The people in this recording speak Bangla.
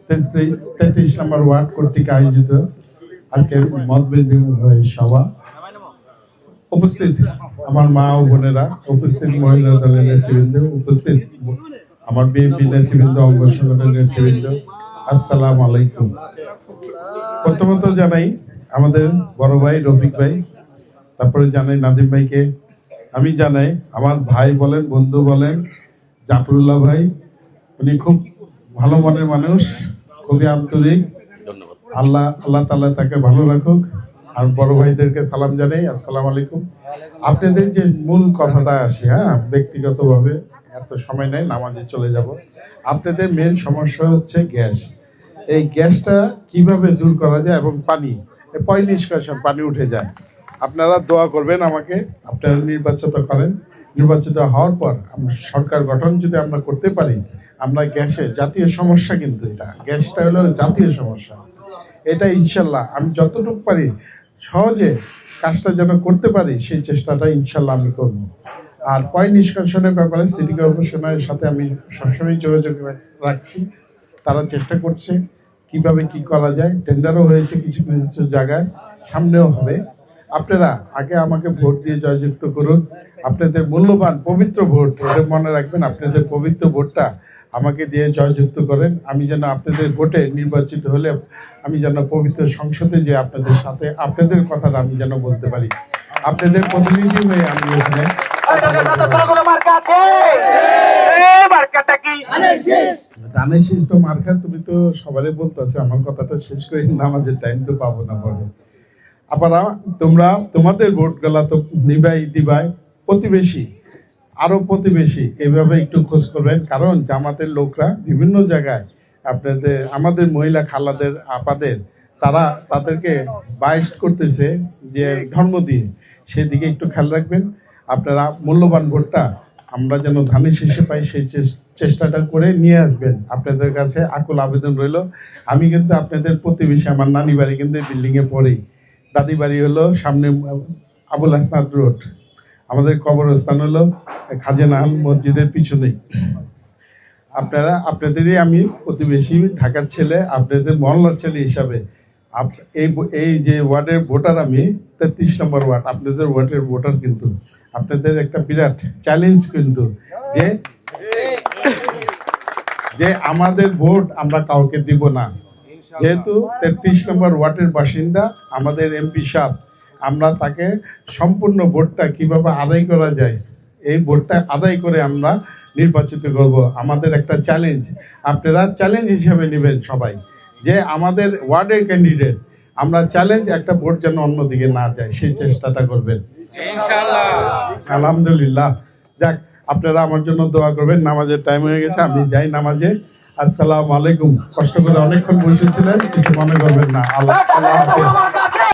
33 নম্বর ওয়ার্ড কর্তৃক আয়োজিত আজকে মতবিনিময় সভা। উপস্থিত আমার মা ও বোনেরা, উপস্থিত মহিলা দলের নেতৃবৃন্দ, উপস্থিত আমার বিএনপি নেতৃবৃন্দ, অঙ্গ সংগঠনের নেতৃবৃন্দ, আসসালামু আলাইকুম। প্রথমত জানাই আমাদের বড় ভাই রফিক ভাই, তারপরে জানাই নাদিম ভাইকে, আমি জানাই আমার ভাই বলেন, বন্ধু বলেন, জাফরুল্লাহ ভাই, উনি খুব ভালো মনের মানুষ, খুবই আন্তরিক। আল্লাহ তাআলা তাকে ভালো রাখুক। আর বড় ভাইদেরকে সালাম জানাই, আসসালামু আলাইকুম। আপনাদের যে মূল কথাটা আসে, ব্যক্তিগতভাবে এত সময় নেই, নামাজে চলে যাব। আপনাদের মেন সমস্যা হচ্ছে গ্যাস। এই গ্যাসটা কিভাবে দূর করা যায় এবং পানি, পয় নিষ্কাশন, পানি উঠে যায়। আপনারা দোয়া করবেন আমাকে, আপনারা নির্বাচিত করেন। নির্বাচিত হওয়ার পর সরকার গঠন যদি আমরা করতে পারি, আমরা গ্যাসের জাতীয় সমস্যা, কিন্তু এটা গ্যাসটা হলো জাতীয় সমস্যা। এটা ইনশাল্লাহ আমি যতটুকু পারি সহজে কাজটা যেন করতে পারি, সেই চেষ্টাটা ইনশাল্লাহ আমি করব। আর পয় নিষ্কাশনের ব্যাপারে সিটি কর্পোরেশনের সাথে আমি সবসময় যোগাযোগ রাখছি। তারা চেষ্টা করছে কিভাবে কি করা যায়। টেন্ডারও হয়েছে কিছু কিছু জায়গায়, সামনেও হবে। আপনারা আগে আমাকে ভোট দিয়ে জয়যুক্ত করুন। আপনাদের মূল্যবান পবিত্র ভোট, এটা মনে রাখবেন, আপনাদের পবিত্র ভোটটা আমাকে দিয়ে জয়যুক্ত করেন। আমি যেন আপনাদের ভোটে নির্বাচিত হলে আমি যেন পবিত্র সংসদে যে আপনাদের সাথে আপনাদের কথাটা আমি যেন বলতে পারি, আপনাদের প্রতিনিধি হয়ে আমি এখানে। তুমি তো সবারই বলতেছে, আমার কথাটা শেষ করে নামাজের টাইম তো পাবো না পরে। আপনারা তোমাদের ভোট গুলা তো দিবাই, প্রতিবেশী আরো প্রতিবেশী এভাবে একটু খোঁজ করবেন। কারণ জামাতের লোকরা বিভিন্ন জায়গায় আমাদের মহিলা খালাদের, আপাদের, তাদেরকে বাইশ করতেছে যে ধর্ম দিয়ে, সেদিকে একটু খেয়াল রাখবেন। আপনারা মূল্যবান ভোটটা আমরা যেন ধানের শীষে পাই, সেই চেষ্টাটা করে নিয়ে আসবেন। আপনাদের কাছে আকুল আবেদন রইল। আমি কিন্তু আপনাদের প্রতিবেশী, আমার নানি বাড়ি কিন্তু বিল্ডিং এ পড়েই, দাদি বাড়ি হলো সামনে আবুল হাসনাত রোড, আমাদের কবরস্থান হলো খাজা মসজিদের পিছনেই। আপনাদেরই আমি প্রতিবেশী, ঢাকার ছেলে, আপনাদের মহল্লার ছেলে হিসাবে এই যে ওয়ার্ডের ভোটার, আমি 33 নম্বর ওয়ার্ড, আপনাদের ওয়ার্ডের ভোটার। কিন্তু আপনাদের একটা বিরাট চ্যালেঞ্জ কিন্তু যে আমাদের ভোট আমরা কাউকে দিব না। যেহেতু 33 নম্বর ওয়ার্ডের বাসিন্দা আমাদের এমপি সাহেব, আমরা তাকে সম্পূর্ণ ভোটটা কিভাবে আদায় করা যায়, এই ভোটটা আদায় করে আমরা নির্বাচিত করব। আমাদের একটা চ্যালেঞ্জ, আপনারা চ্যালেঞ্জ হিসেবে নেবেন সবাই, যে আমাদের ওয়ার্ডের ক্যান্ডিডেট, আমরা চ্যালেঞ্জ, একটা ভোট যেন অন্যদিকে না যায়, সেই চেষ্টাটা করবেন ইনশাআল্লাহ। আলহামদুলিল্লাহ। যাক, আপনারা আমার জন্য দোয়া করবেন। নামাজের টাইম হয়ে গেছে, আমি যাই নামাজে। আসসালামু আলাইকুম। কষ্ট করে অনেকক্ষণ বসেছিলেন, কিছু মনে করবেন না। আল্লাহ হাফেজ।